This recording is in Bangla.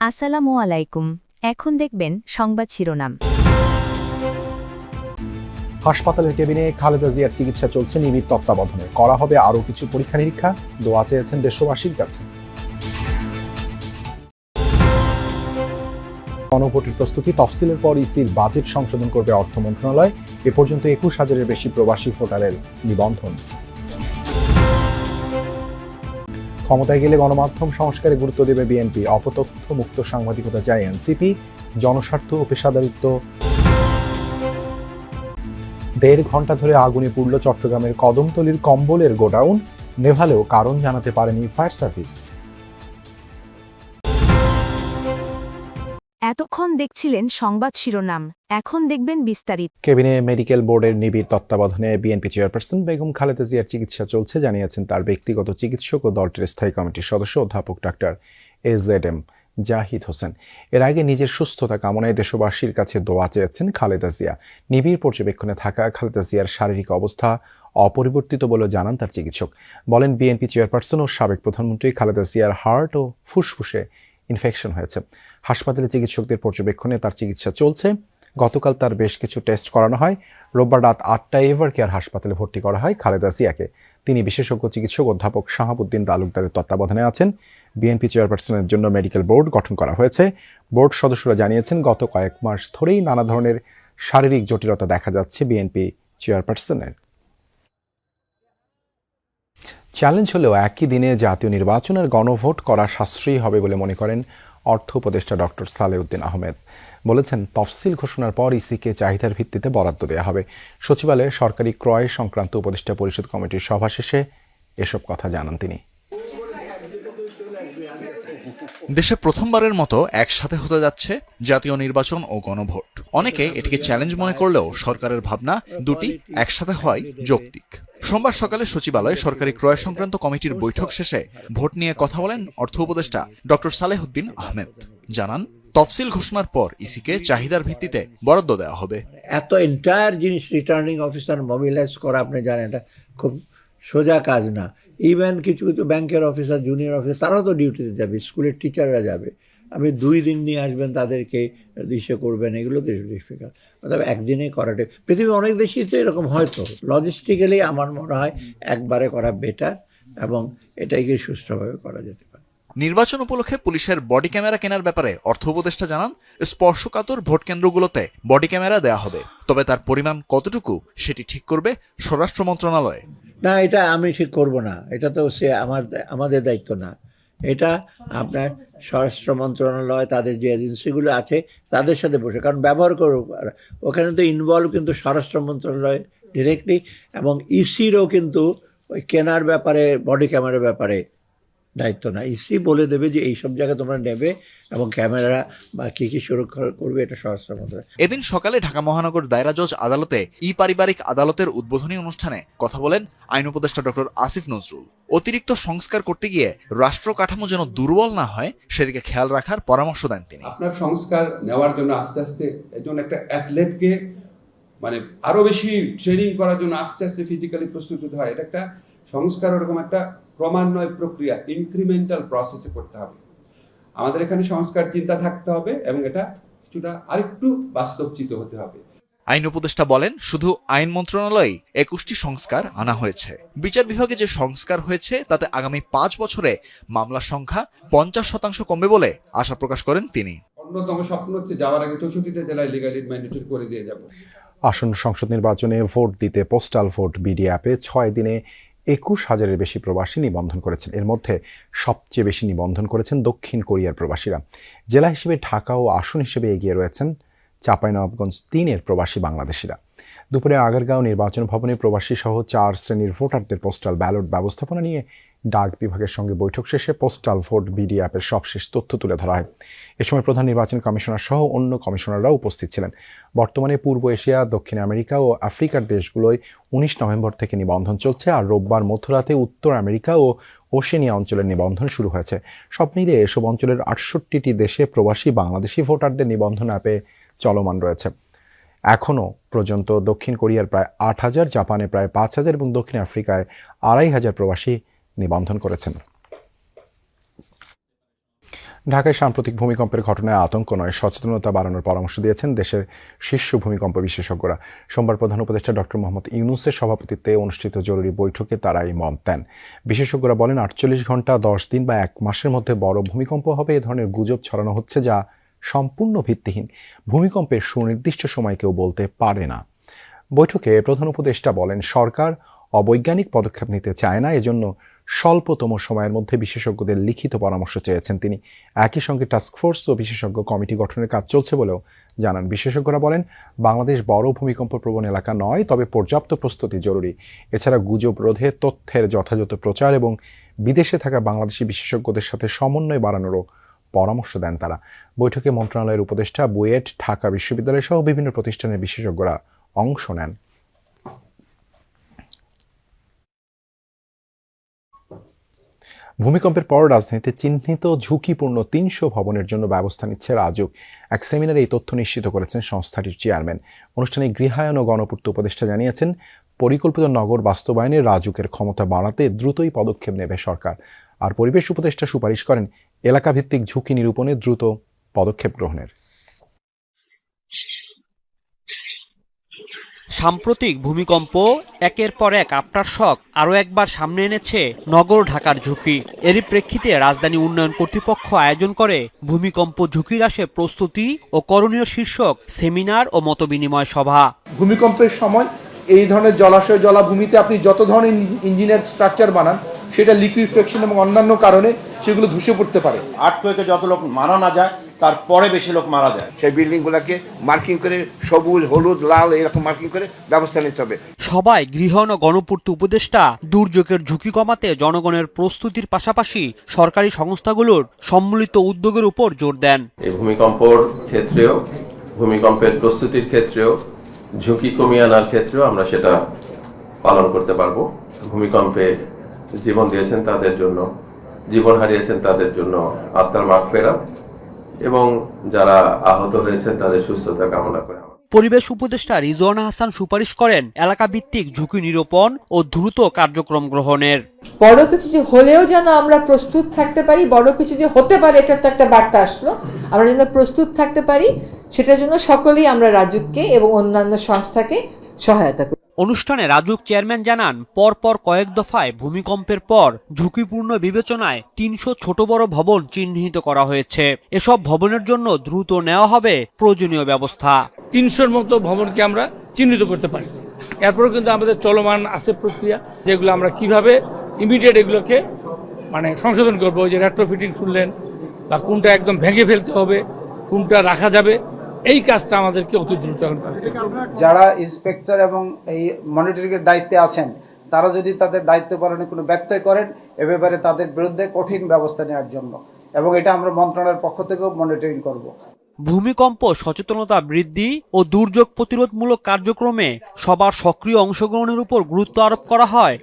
আসসালামু আলাইকুম। এখন দেখবেন সংবাদ শিরোনাম। হাসপাতালের কেবিনে খালেদা জিয়ার চিকিৎসা চলছে নিবিড় তত্ত্বাবধানে। করা হবে আরও কিছু পরীক্ষা নিরীক্ষা, দোয়া চেয়েছেন দেশবাসীর কাছে। গণভোটের প্রস্তুতি তফসিলের পর ইসির বাজেট সংশোধন করবে অর্থ মন্ত্রণালয়। এ পর্যন্ত ২১,০০০-এর বেশি প্রবাসী ভোটারের নিবন্ধন। ক্ষমতায় গেলে গণমাধ্যম সংস্কারে গুরুত্ব দেবে বিএনপি। অপতথ্য মুক্ত সাংবাদিকতা চায় এনসিপি। জনস্বার্থ ও পেশাদারিত্ব। ১.৫ ঘন্টা ধরে আগুনে পুড়ল চট্টগ্রামের কদমতলীর কম্বলের গোডাউন। নেভালেও কারণ জানাতে পারেনি ফায়ার সার্ভিস। এতক্ষণ দেখছিলেন সংবাদ শিরোনাম, এখন দেখবেন বিস্তারিত। কেবিনে মেডিকেল বোর্ডের নিবিড় তত্ত্বাবধানে বিএনপি চেয়ারপারসন বেগম খালেদা জিয়ার চিকিৎসা চলছে জানিয়েছেন তার ব্যক্তিগত চিকিৎসক ও দলটির স্থায়ী কমিটির সদস্য অধ্যাপক ডাক্তার এজেডএম জাহিদ হোসেন। এর আগে নিজের সুস্থতা কামনায় দেশবাসীর কাছে দোয়া চেয়েছেন খালেদা জিয়া। নিবিড় পর্যবেক্ষণে থাকা খালেদা জিয়ার শারীরিক অবস্থা অপরিবর্তিত বলে জানান তার চিকিৎসক। বলেন, বিএনপি চেয়ারপারসন ও সাবেক প্রধানমন্ত্রী খালেদা জিয়ার হার্ট ও ফুসফুসে ইনফেকশন হয়েছে। হাসপাতালে চিকিৎসকদের পর্যবেক্ষণে তার চিকিৎসা চলছে। গতকাল তার বেশ কিছু টেস্ট করানো হয়। রোববার রাত ৮টায় এভার কেয়ার হাসপাতালে ভর্তি করা হয় খালেদা জিয়াকে। তিনি বিশেষজ্ঞ চিকিৎসক অধ্যাপক শাহাবুদ্দিন তালুকদারের তত্ত্বাবধানে আছেন। বিএনপি চেয়ারপারসনের জন্য মেডিকেল বোর্ড গঠন করা হয়েছে। বোর্ড সদস্যরা জানিয়েছেন, গত কয়েক মাস ধরেই নানা ধরনের শারীরিক জটিলতা দেখা যাচ্ছে বিএনপি চেয়ারপারসনের। চ্যালেঞ্জ হলেও একই দিনে জাতীয় নির্বাচনের গণভোট করা সাশ্রয়ী হবে বলে মনে করেন অর্থ উপদেষ্টা ডক্টর সালেউদ্দিন আহমেদ। বলেছেন, তফসিল ঘোষণার পর ইসিকে চাহিদার ভিত্তিতে বরাদ্দ দেওয়া হবে। সচিবালয়ে সরকারি ক্রয় সংক্রান্ত উপদেষ্টা পরিষদ কমিটির সভা শেষে এসব কথা জানান তিনি। দেশে প্রথমবারের মতো একসাথে হতে যাচ্ছে জাতীয় নির্বাচন ও গণভোট। অনেকে এটিকে চ্যালেঞ্জ মনে করলেও সরকারের ভাবনা দুটি একসাথে হয় যৌক্তিক। সোমবার সকালে সচিবালয়ে সরকারি ক্রয় সংক্রান্ত কমিটির বৈঠক শেষে ভোট নিয়ে কথা বলেন অর্থ উপদেষ্টা ডক্টর সালেহুদ্দিন আহমেদ। জানান, তফসিল ঘোষণার পর ইসিকে চাহিদার ভিত্তিতে বরাদ্দ দেওয়া হবে। এত এন্টায়ার জিনিস রিটার্নিং অফিসার মোবিলাইজ করা, আপনি জানেন, এটা খুব সোজা কাজ না। ইভেন কিছু কিছু ব্যাংকের অফিসার, জুনিয়র অফিসার, তারাও তো ডিউটিতে যাবে, স্কুলের টিচাররা যাবে। আপনি 2 দিন নিয়ে আসবেন, তাদেরকে ইসে করবেন, এগুলো তো ডিফিকাল্ট। তবে একদিনে করাটা, পৃথিবীর অনেক দেশই তো এরকম হয়তো। লজিস্টিক্যালি আমার মনে হয় একবারে করা বেটার, এবং এটাকে সুষ্ঠুভাবে করা যেতে পারে। নির্বাচন উপলক্ষে পুলিশের বডি ক্যামেরা কেনার ব্যাপারে অর্থ উপদেষ্টা জানান, স্পর্শকাতর ভোট কেন্দ্রগুলোতে বডি ক্যামেরা দেওয়া হবে, তবে তার পরিমাণ কতটুকু সেটি ঠিক করবে স্বরাষ্ট্র মন্ত্রণালয়। না, এটা আমি ঠিক করব না, এটা তো সে আমাদের দায়িত্ব না। এটা আপনার স্বরাষ্ট্র মন্ত্রণালয়, তাদের যে এজেন্সিগুলো আছে তাদের সাথে বসে, কারণ ব্যবহার করব, ওখানে তো ইনভলভ কিন্তু স্বরাষ্ট্র মন্ত্রণালয় ডিরেক্টলি, এবং ইসিরও কিন্তু ওই কেনার ব্যাপারে, বডি ক্যামেরার ব্যাপারে দায়িত্ব না। ইসি বলে দেবে যে এইসব জায়গায় তোমরা নেবে, এবং ক্যামেরা বা কী কী সুরক্ষা করবে, এটা স্বরাষ্ট্র মন্ত্রণালয়। এদিন সকালে ঢাকা মহানগর দায়রা জজ আদালতে পারিবারিক আদালতের উদ্বোধনী অনুষ্ঠানে কথা বলেন আইন উপদেষ্টা ডক্টর আসিফ নজরুল। অতিরিক্ত সংস্কার করতে গিয়ে রাষ্ট্র কাঠামো যেন দুর্বল না হয় সেদিকে খেয়াল রাখার পরামর্শ দেন তিনি। আপনার সংস্কার নেওয়ার জন্য আস্তে আস্তে একজন একটা অ্যাথলেটকে মানে আরো বেশি ট্রেনিং করার জন্য আস্তে আস্তে ফিজিক্যালি প্রস্তুত হতে হয়। এটা একটা সংস্কার ওরকম একটা ক্রমান্বয় প্রক্রিয়া, ইনক্রিমেন্টাল প্রসেসে করতে হবে। আমাদের এখানে সংস্কার চিন্তা থাকতে হবে, এবং এটা কিছুটা আরেকটু বাস্তবচিত হতে হবে। আইন উপদেষ্টা বলেন, শুধু আইন মন্ত্রণালয়ে 21টি সংস্কার আনা হয়েছে। বিচার বিভাগে যে সংস্কার হয়েছে তাতে আগামী 5 বছরে মামলার সংখ্যা 50% কমবে বলে আশা প্রকাশ করেন তিনি। অন্যতম স্বপ্ন হচ্ছে যাওয়ার আগে 64টা জেলায় লিগালি ম্যান্ডেটরি করে দিয়ে যাব। আসন্ন সংসদ নির্বাচনে ভোট দিতে পোস্টাল ভোট বিডি অ্যাপে 6 দিনে 21,000-এর বেশি প্রবাসী নিবন্ধন করেছেন। এর মধ্যে সবচেয়ে বেশি নিবন্ধন করেছেন দক্ষিণ কোরিয়ার প্রবাসীরা। জেলা হিসেবে ঢাকা ও আসন হিসেবে এগিয়ে রয়েছেন চাঁপাইনবাবগঞ্জ 3-এর প্রবাসী বাংলাদেশিরা। দুপুরে আগারগাঁও নির্বাচন ভবনে প্রবাসী সহ 4 শ্রেণীর ভোটারদের পোস্টাল ব্যালট ব্যবস্থাপনা নিয়ে ডাক বিভাগের সঙ্গে বৈঠক শেষে পোস্টাল ভোট বিডি অ্যাপের সবশেষ তথ্য তুলে ধরা হয়। এ সময় প্রধান নির্বাচন কমিশনার সহ অন্য কমিশনাররাও উপস্থিত ছিলেন। বর্তমানে পূর্ব এশিয়া, দক্ষিণ আমেরিকা ও আফ্রিকার দেশগুলোয় 19 নভেম্বর থেকে নিবন্ধন চলছে, আর রোববার মধ্যরাতে উত্তর আমেরিকা ও ওশেনিয়া অঞ্চলের নিবন্ধন শুরু হয়েছে। সব মিলিয়ে এসব অঞ্চলের 68টি দেশে প্রবাসী বাংলাদেশি ভোটারদের নিবন্ধন অ্যাপে চলমান রয়েছে। এখনও পর্যন্ত দক্ষিণ কোরিয়ার প্রায় 8,000, জাপানে প্রায় 5,000 এবং দক্ষিণ আফ্রিকায় 2,500 প্রবাসী নিবন্ধন করেছেন। ঢাকায় সাম্প্রতিক ভূমিকম্পের ঘটনায় আতঙ্ক নয়, সচেতনতা বাড়ানোর পরামর্শ দিয়েছেন দেশের শীর্ষ ভূমিকম্প বিশেষজ্ঞরা। সোমবার প্রধান উপদেষ্টা ডক্টর মোহাম্মদ ইউনূসের সভাপতিত্বে অনুষ্ঠিত জরুরি বৈঠকে তারা এই মত দেন। বিশেষজ্ঞরা বলেন 48 ঘন্টা, 10 দিন বা 1 মাসের মধ্যে বড় ভূমিকম্প হবে এ ধরনের গুজব ছড়ানো হচ্ছে, যা সম্পূর্ণ ভিত্তিহীন। ভূমিকম্পের সুনির্দিষ্ট সময় কেউ বলতে পারে না। বৈঠকে প্রধান উপদেষ্টা বলেন সরকার অবৈজ্ঞানিক পদক্ষেপ নিতে চায় না, এজন্য স্বল্পতম সময়ের মধ্যে বিশেষজ্ঞদের লিখিত পরামর্শ চেয়েছেন তিনি। একই সঙ্গে টাস্কফোর্স ও বিশেষজ্ঞ কমিটি গঠনের কাজ চলছে বলেও জানান। বিশেষজ্ঞরা বলেন বাংলাদেশ বড় ভূমিকম্প প্রবণ এলাকা নয়, তবে পর্যাপ্ত প্রস্তুতি জরুরি। এছাড়া গুজব রোধে তথ্যের যথাযথ প্রচার এবং বিদেশে থাকা বাংলাদেশি বিশেষজ্ঞদের সাথে সমন্বয় বাড়ানোরও পরামর্শ দেন তারা। বৈঠকে মন্ত্রণালয়ের উপদেষ্টা, বুয়েট, ঢাকা বিশ্ববিদ্যালয় সহ বিভিন্ন প্রতিষ্ঠানের বিশেষজ্ঞরা অংশ নেন। ভূমিকম্পের পর রাজধানীতে চিহ্নিত ঝুঁকিপূর্ণ 300 ভবনের জন্য ব্যবস্থা নিচ্ছে রাজুক। এক সেমিনারে এই তথ্য নিশ্চিত করেছেন সংস্থাটির চেয়ারম্যান। অনুষ্ঠানে গৃহায়ন ও গণপূর্ত উপদেষ্টা জানিয়েছেন পরিকল্পিত নগর বাস্তবায়নে রাজুকের ক্ষমতা বাড়াতে দ্রুতই পদক্ষেপ নেবে সরকার। আর পরিবেশ উপদেষ্টা সুপারিশ করেন এলাকাভিত্তিক ঝুঁকি নিরূপণে দ্রুত পদক্ষেপ গ্রহণের। সাম্প্রতিক ভূমিকম্প একের পর এক আফটারশক আরও একবার সামনে এনেছে নগর ঢাকার ঝুঁকি। এরই প্রেক্ষিতে রাজধানী উন্নয়ন কর্তৃপক্ষ আয়োজন করে ভূমিকম্প ঝুঁকি হ্রাসে প্রস্তুতি ও করণীয় শীর্ষক সেমিনার ও মতবিনিময় সভা। ভূমিকম্পের সময় এই ধরনের জলাশয় জলাভূমিতে আপনি যত ধরনের ইঞ্জিনিয়ার স্ট্রাকচার বানান, সেটা লিকুইফেকশন এবং অন্যান্য কারণে সেগুলো ধসে পড়তে পারে। আর্থকোয়েকে যত লোক মারা না যায় তারপরে বেশি লোক মারা যায়। সেই বিল্ডিংগুলোকে মার্কিং করে সবুজ, হলুদ, লাল এরকম মার্কিং করে ব্যবস্থা নিতে হবে। সবাই গৃহায়ন ও গণপূর্ত উপদেষ্টা দুর্যোগের ঝুঁকি কমাতে জনগণের প্রস্তুতির পাশাপাশি সরকারি সংস্থাগুলোর সম্মিলিত উদ্যোগের উপর জোর দেন। এই ভূমিকম্পের ক্ষেত্রেও, ভূমিকম্পের প্রস্তুতির ক্ষেত্রেও, ঝুঁকি কমিয়ে আনার ক্ষেত্রেও আমরা সেটা পালন করতে পারবো। ভূমিকম্পে জীবন দিয়েছেন তাদের জন্য, জীবন হারিয়েছেন তাদের জন্য আত্মার মাগফিরাত এবং যারা আহত হয়েছেন তাদের সুস্থতা কামনা করে। পরিবেশ উপদেষ্টা রিজওয়ানা হাসান সুপারিশ করেন এলাকা ভিত্তিক ঝুঁকি নিরূপণ ও দ্রুত কার্যক্রম গ্রহণের। বড় কিছু যে হলেও যেন আমরা প্রস্তুত থাকতে পারি, বড় কিছু যে হতে পারে এটার তো একটা বার্তা আসলো, আমরা যেন প্রস্তুত থাকতে পারি সেটার জন্য সকলেই আমরা রাজুককে এবং অন্যান্য সংস্থাকে সহায়তা করি। অনুষ্ঠানে রাজুক চেয়ারম্যান জানান পরপর কয়েক দফায় ভূমিকম্পের পর ঝুঁকিপূর্ণ বিবেচনায় 300 ছোট বড় ভবন চিহ্নিত করা হয়েছে। এসব ভবনের জন্য দ্রুত নেওয়া হবে প্রয়োজনীয় ব্যবস্থা। 300-র মতো ভবনকে আমরা চিহ্নিত করতে পারছি। এরপরও কিন্তু আমাদের চলমান আছে প্রক্রিয়া, যেগুলো আমরা কিভাবে ইমিডিয়েট এগুলোকে সংশোধন করবো। ওই যে রেট্রোফিটিং শুনলেন, বা কোনটা একদম ভেঙে ফেলতে হবে, কোনটা রাখা যাবে, এই কাজটা আমাদেরকে অতি দ্রুত করতে হবে। যারা ইন্সপেক্টর এবং এই মনিটরিংয়ের দায়িত্বে আছেন, তারা যদি তাদের দায়িত্ব পালনে কোনো ব্যত্যয় করেন, এ ব্যাপারে তাদের বিরুদ্ধে কঠিন ব্যবস্থা নেওয়ার জন্য, এবং এটা আমরা মন্ত্রণালয়ের পক্ষ থেকেও মনিটরিং করব। ভূমিকম্প সচেতনতা বৃদ্ধি ও দুর্যোগ প্রতিরোধমূলক কার্যক্রমে সবার সক্রিয় অংশগ্রহণের উপর গুরুত্ব আরোপ করা হয়।